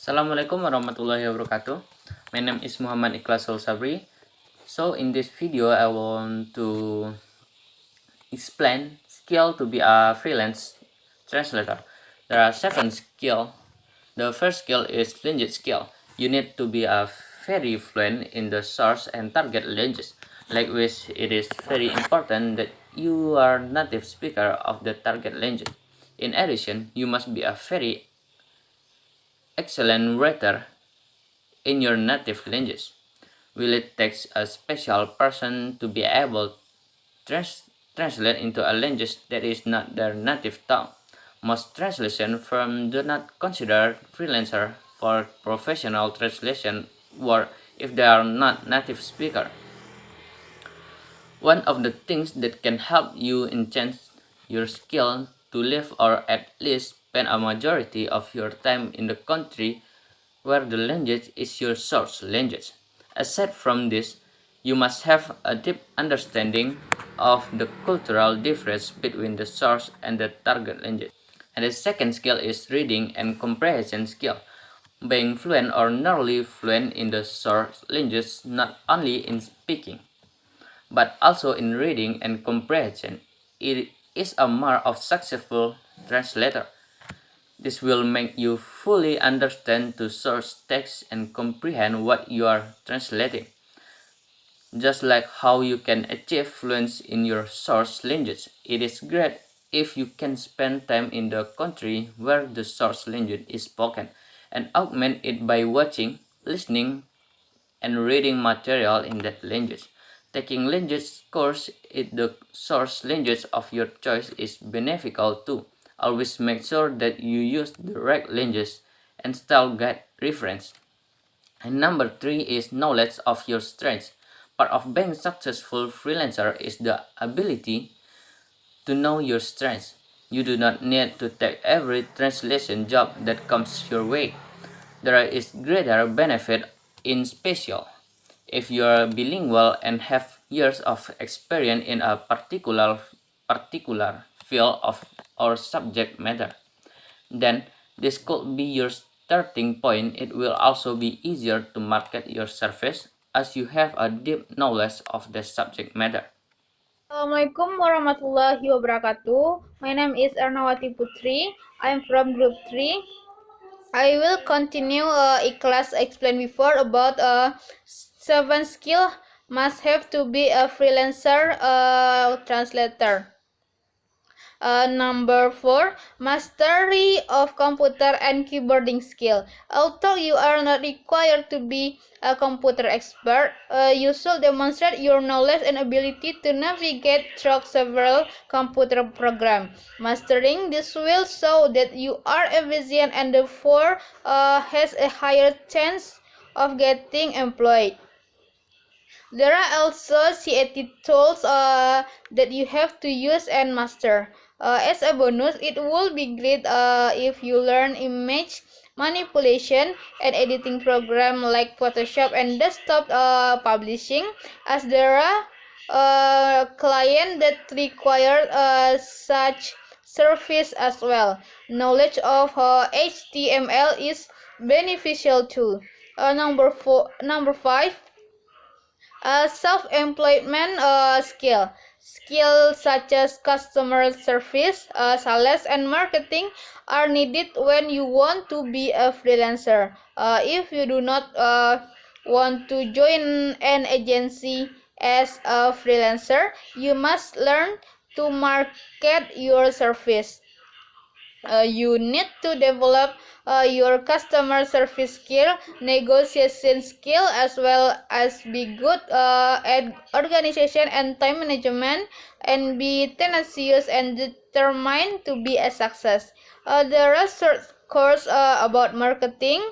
Assalamualaikum warahmatullahi wabarakatuh. My name is Muhammad Ikhlasul Sabri. So in this video, I want to explain skill to be a freelance translator. There are 7 skills. The first skill is language skill. You need to be a very fluent in the source and target languages. Likewise, it is very important that you are native speaker of the target language. In addition, you must be a very excellent writer in your native language. Will it take a special person to be able to translate into a language that is not their native tongue? Most translation firms do not consider freelancer for professional translation work if they are not native speaker. One of the things that can help you enhance your skill to live or at least spend a majority of your time in the country where the language is your source language. Aside from this, you must have a deep understanding of the cultural difference between the source and the target language. And the second skill is reading and comprehension skill. Being fluent or nearly fluent in the source language not only in speaking, but also in reading and comprehension. It is a mark of successful translator. This will make you fully understand the source text and comprehend what you are translating. Just like how you can achieve fluency in your source language, it is great if you can spend time in the country where the source language is spoken and augment it by watching, listening, and reading material in that language. Taking language course in the source language of your choice is beneficial too. Always make sure that you use the right language and style guide reference. And number 3 is knowledge of your strengths. Part of being successful freelancer is the ability to know your strengths. You do not need to take every translation job that comes your way. There is greater benefit in special. If you are bilingual and have years of experience in a particular field of or subject matter, then this could be your starting point. It will also be easier to market your service as you have a deep knowledge of the subject matter. Assalamualaikum warahmatullahi wabarakatuh. My name is Ernawati Putri. I am from group 3. I will continue a class explained before about 7 skill must have to be a freelancer translator. Number 4, mastery of computer and keyboarding skill. Although you are not required to be a computer expert, you should demonstrate your knowledge and ability to navigate through several computer programs. Mastering this will show that you are efficient and therefore has a higher chance of getting employed. There are also CAT tools that you have to use and master. As a bonus, it would be great if you learn image manipulation and editing program like Photoshop and desktop publishing, as there are clients that require such service as well. Knowledge of HTML is beneficial too. Number 5. Self-employment skills such as customer service, sales, and marketing are needed when you want to be a freelancer. If you do not want to join an agency as a freelancer, you must learn to market your service. You need to develop your customer service skill, negotiation skill, as well as be good at organization and time management, and be tenacious and determined to be a success. There are short course about marketing,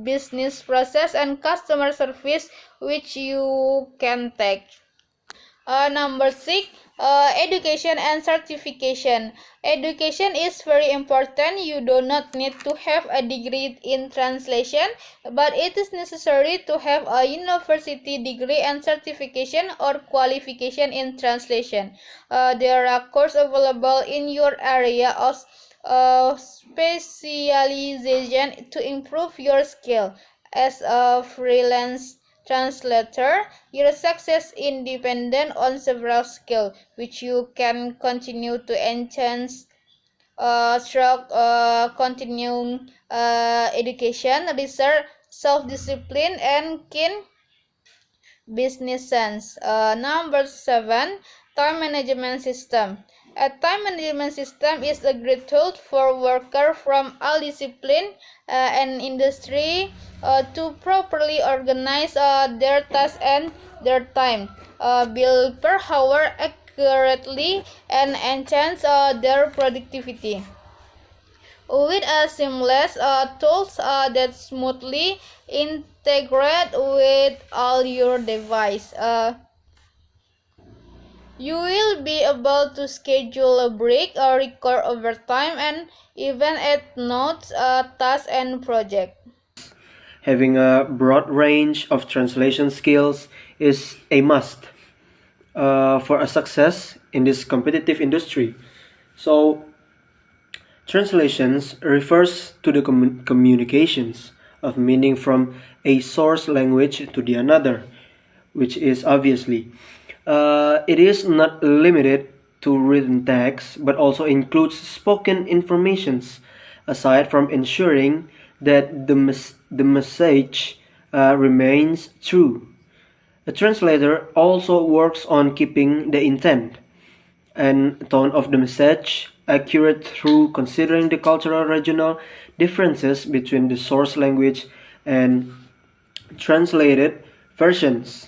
business process, and customer service which you can take. Number six, education and certification. Education is very important. You do not need to have a degree in translation, but it is necessary to have a university degree and certification or qualification in translation. There are courses available in your area of specialization to improve your skill as a freelance translator. Your success is dependent on several skills, which you can continue to enhance through continuing education, research, self-discipline, and keen business sense. Number seven, time management system. A time management system is a great tool for workers from all disciplines and industry to properly organize their tasks and their time, bill per hour accurately, and enhance their productivity. With a seamless tools that smoothly integrate with all your device. You will be able to schedule a break or record overtime and even add notes, tasks and project. Having a broad range of translation skills is a must for a success in this competitive industry. So, translations refers to the communications of meaning from a source language to the another, which is obviously. It is not limited to written text, but also includes spoken informations, aside from ensuring that the message remains true. A translator also works on keeping the intent and tone of the message accurate through considering the cultural regional differences between the source language and translated versions.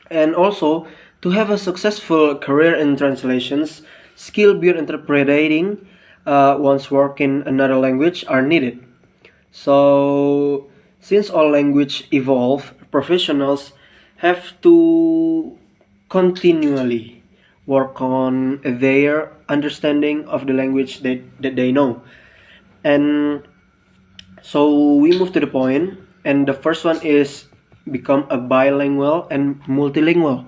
And also, to have a successful career in translations, skill beyond interpreting one's work in another language are needed. So, since all language evolve, professionals have to continually work on their understanding of the language that they know. And so we move to the point, and the first one is become a bilingual and multilingual.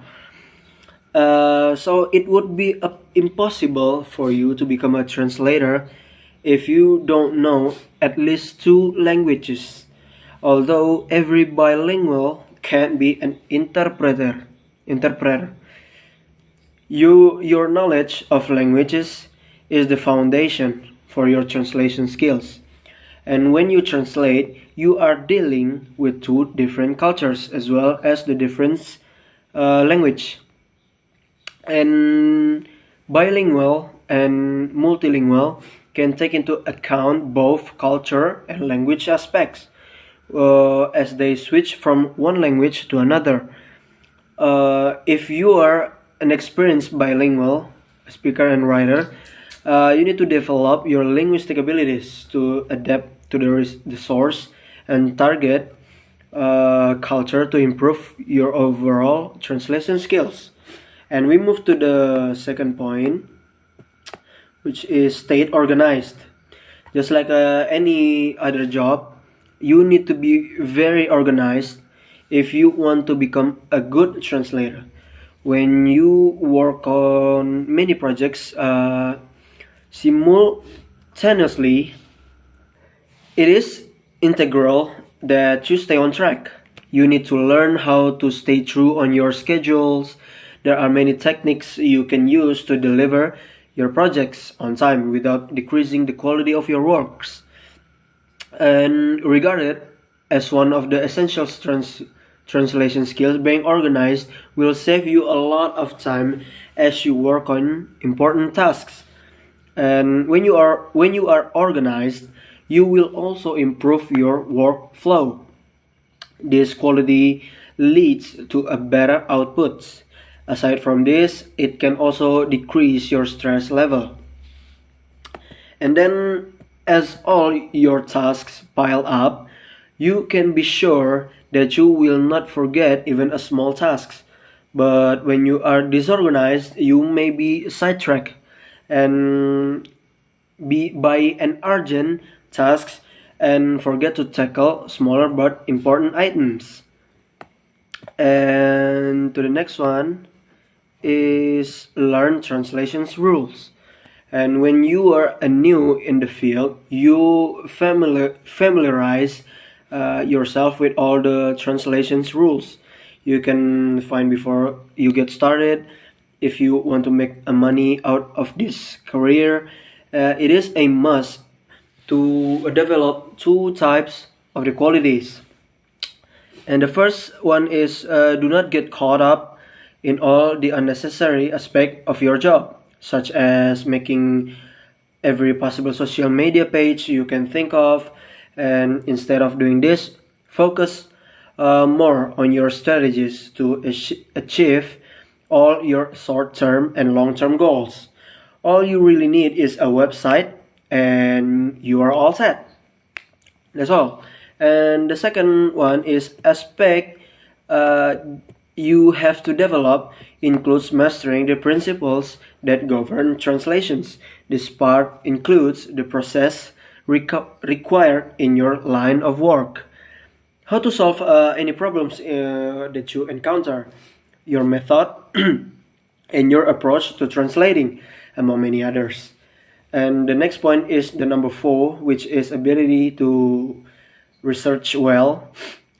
So it would be impossible for you to become a translator if you don't know at least two languages. Although every bilingual can be an interpreter. Your knowledge of languages is the foundation for your translation skills. And when you translate, you are dealing with two different cultures as well as the different language. And bilingual and multilingual can take into account both culture and language aspects as they switch from one language to another. If you are an experienced bilingual speaker and writer, you need to develop your linguistic abilities to adapt to the source and target culture to improve your overall translation skills. And we move to the second point, which is stay organized. Just like any other job, you need to be very organized if you want to become a good translator. When you work on many projects simultaneously, it is integral that you stay on track. You need to learn how to stay true on your schedules. There are many techniques you can use to deliver your projects on time without decreasing the quality of your works. And regarded as one of the essential translation skills, being organized will save you a lot of time as you work on important tasks. And when you are organized, you will also improve your workflow. This quality leads to a better output. Aside from this, it can also decrease your stress level. And then, as all your tasks pile up, you can be sure that you will not forget even a small task. But when you are disorganized, you may be sidetracked and be by an urgent tasks and forget to tackle smaller but important items. And to the next one is learn translations rules. And when you are new in the field, you familiarize yourself with all the translations rules you can find before you get started. If you want to make a money out of this career, it is a must to develop two types of the qualities. And the first one is do not get caught up in all the unnecessary aspect of your job, such as making every possible social media page you can think of. And instead of doing this, focus more on your strategies to achieve all your short-term and long-term goals. All you really need is a website and you are all set. That's all. And the second one is aspect you have to develop includes mastering the principles that govern translations. This part includes the process required in your line of work. How to solve any problems that you encounter, your method, and your approach to translating, among many others. And the next point is the number 4, which is ability to research well.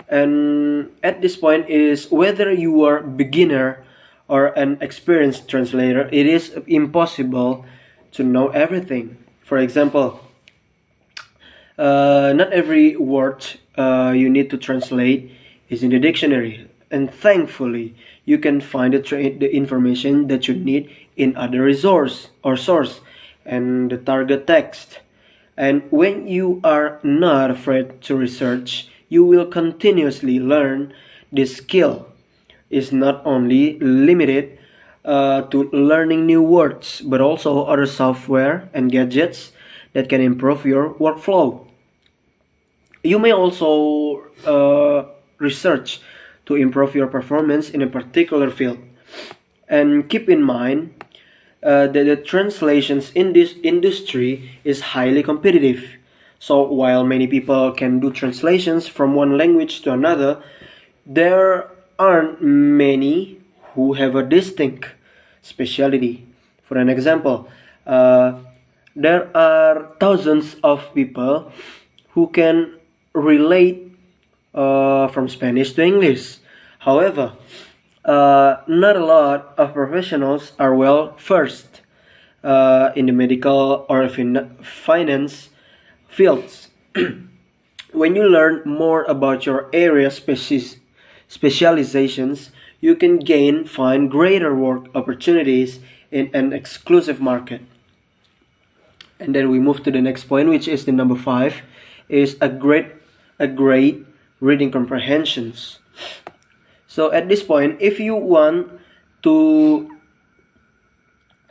And at this point is whether you are beginner or an experienced translator, it is impossible to know everything. For example, not every word you need to translate is in the dictionary, and thankfully you can find the information that you need in other resource or source and the target text. And when you are not afraid to research, you will continuously learn. This skill is not only limited to learning new words, but also other software and gadgets that can improve your workflow. You may also research to improve your performance in a particular field. And keep in mind that the translations in this industry is highly competitive. So while many people can do translations from one language to another, there aren't many who have a distinct specialty. For an example, there are thousands of people who can relate from Spanish to English. However, not a lot of professionals are well versed in the medical or finance fields. When you learn more about your area specializations, you can find greater work opportunities in an exclusive market. And then we move to the next point, which is the number 5, is a great reading comprehensions. So at this point, if you want to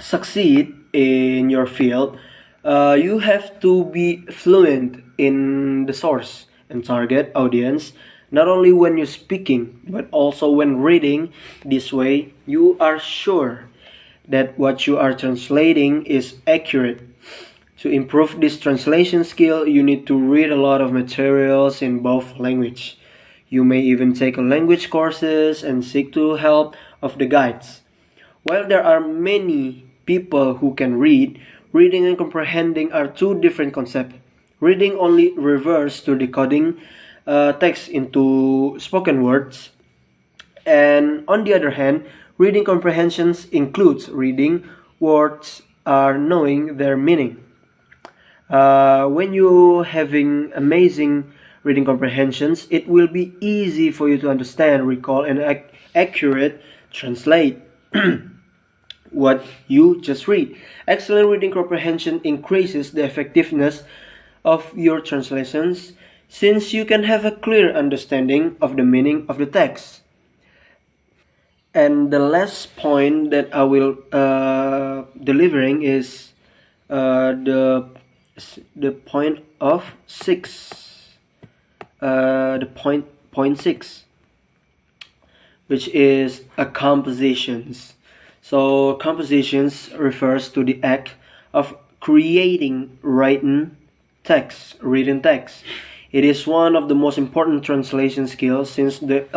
succeed in your field, you have to be fluent in the source and target audience, not only when you're speaking, but also when reading. This way, you are sure that what you are translating is accurate. To improve this translation skill, you need to read a lot of materials in both language. You may even take language courses and seek to help of the guides. While there are many people who can read, reading and comprehending are two different concepts. Reading only refers to decoding text into spoken words, and on the other hand, reading comprehensions includes reading words or knowing their meaning. When you having amazing reading comprehensions, it will be easy for you to understand, recall, and accurate translate what you just read. Excellent reading comprehension increases the effectiveness of your translations, since you can have a clear understanding of the meaning of the text. And the last point that I will delivering is the point of 6. The point 6, which is a compositions. So compositions refers to the act of creating written text. It is one of the most important translation skills since this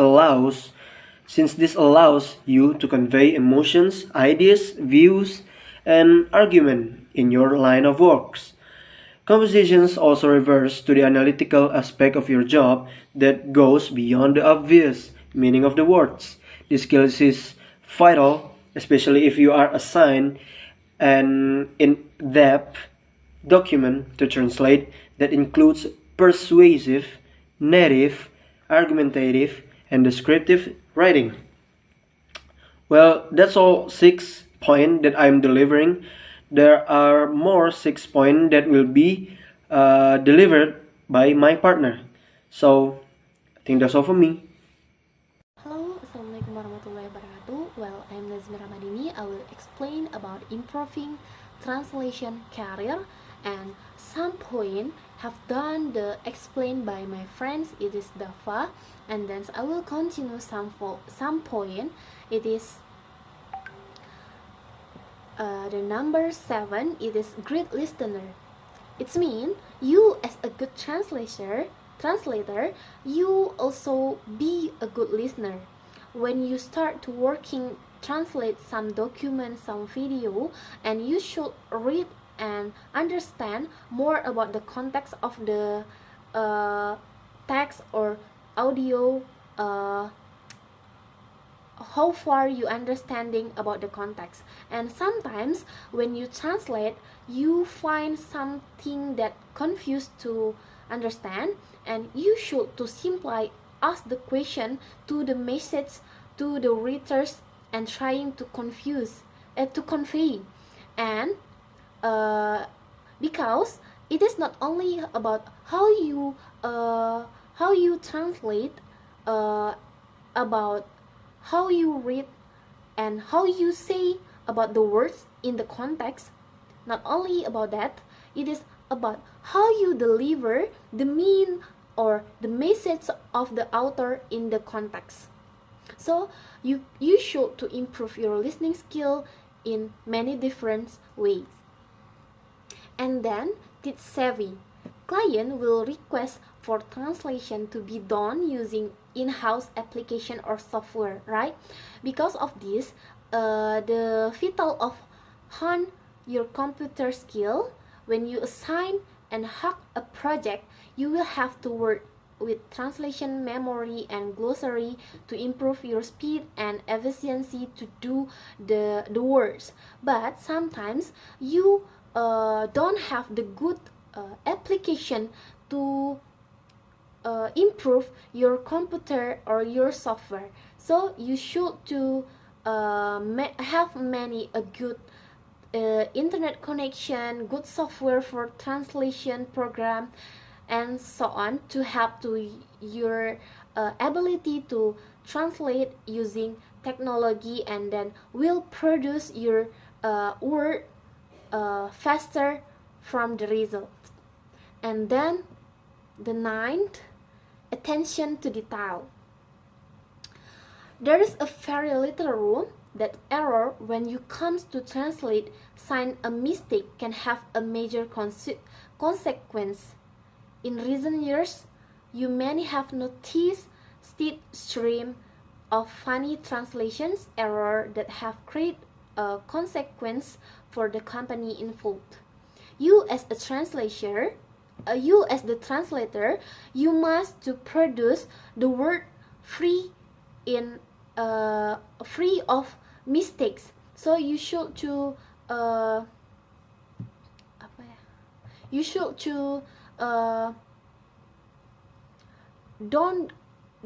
allows you to convey emotions, ideas, views, and argument in your line of works. Compositions also refers to the analytical aspect of your job that goes beyond the obvious meaning of the words. This skill is vital, especially if you are assigned an in-depth document to translate that includes persuasive, narrative, argumentative, and descriptive writing. Well, that's all 6 points that I'm delivering. There are more 6 points that will be delivered by my partner. So, I think that's all for me. Hello, assalamualaikum warahmatullahi wabarakatuh. Well, I'm Nazmi Ramadini. I will explain about improving translation career, and some point have done the explained by my friends. It is Dafa, and then I will continue some point. It is the number 7. It is great listener. It means you as a good translator, you also be a good listener. When you start to working, translate some document, some video, and you should read and understand more about the context of the text or audio, how far you understanding about the context. And sometimes when you translate, you find something that confused to understand, and you should to simply ask the question to the message to the readers and trying to convey. And because it is not only about how you translate, about how you read and how you say about the words in the context. Not only about that, it is about how you deliver the mean or the message of the author in the context. So you should to improve your listening skill in many different ways. And then tip savvy. Client will request for translation to be done using in-house application or software, right? Because of this, the vital of hone your computer skill. When you assign and hack a project, you will have to work with translation memory and glossary to improve your speed and efficiency to do the words. But sometimes you don't have the good application to improve your computer or your software. So you should to have many a good internet connection, good software for translation program, and so on to help to your ability to translate using technology, and then will produce your word faster from the result. And then the 9th, attention to detail. There is a very little room that error when you comes to translate sign a mistake can have a major consequence. In recent years, you may have noticed steady stream of funny translations error that have created a consequence for the company involved. You as the translator, you must to produce the word free of mistakes. So you should to don't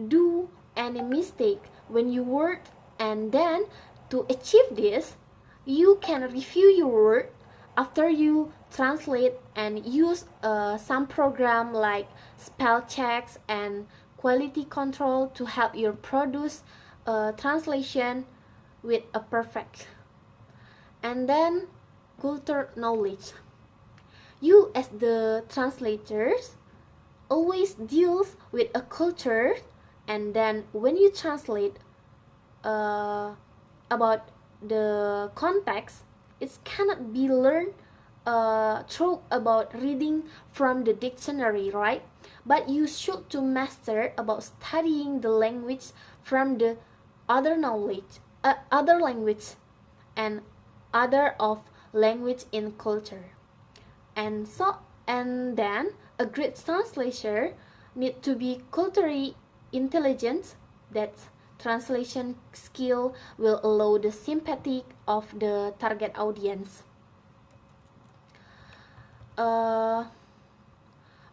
do any mistake when you word. And then to achieve this, you can review your word after you translate and use some program like spell checks and quality control to help you produce translation with a perfect. And then culture knowledge. You as the translators always deals with a culture, and then when you translate, about the context, it cannot be learned through about reading from the dictionary, right? But you should to master about studying the language from the other knowledge, other language, and other of language in culture. And then a great translator need to be culturally intelligent. That translation skill will allow the sympathy of the target audience.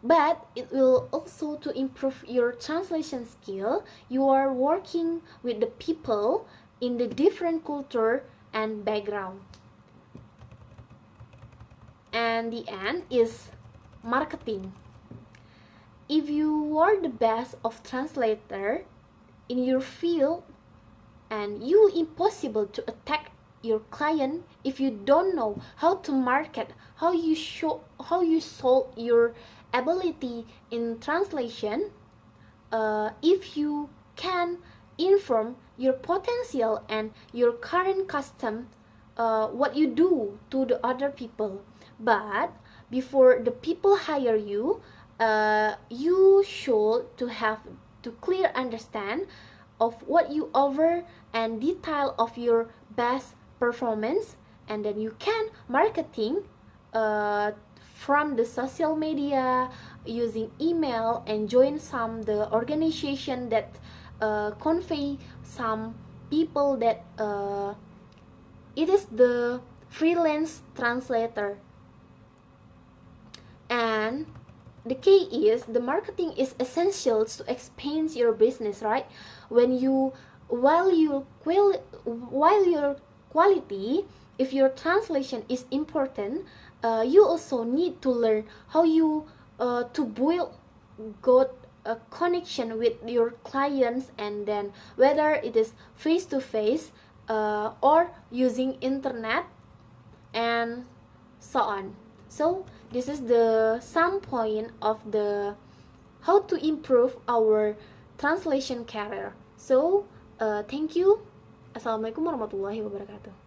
But it will also to improve your translation skill. You are working with the people in the different culture and background. And the end is marketing. If you are the best of translator in your field, and you impossible to attack your client if you don't know how to market, how you sold your ability in translation. If you can inform your potential and your current custom, what you do to the other people. But before the people hire you, you should to have to clear understand of what you offer and detail of your best performance, and then you can marketing from the social media using email and join some the organization that convey some people that it is the freelance translator. And the key is the marketing is essential to expand your business, right? While your quality, if your translation is important, you also need to learn how you to build good connection with your clients, and then whether it is face to face or using internet and so on. So this is the some point of the how to improve our translation career. So thank you. Assalamualaikum warahmatullahi wabarakatuh.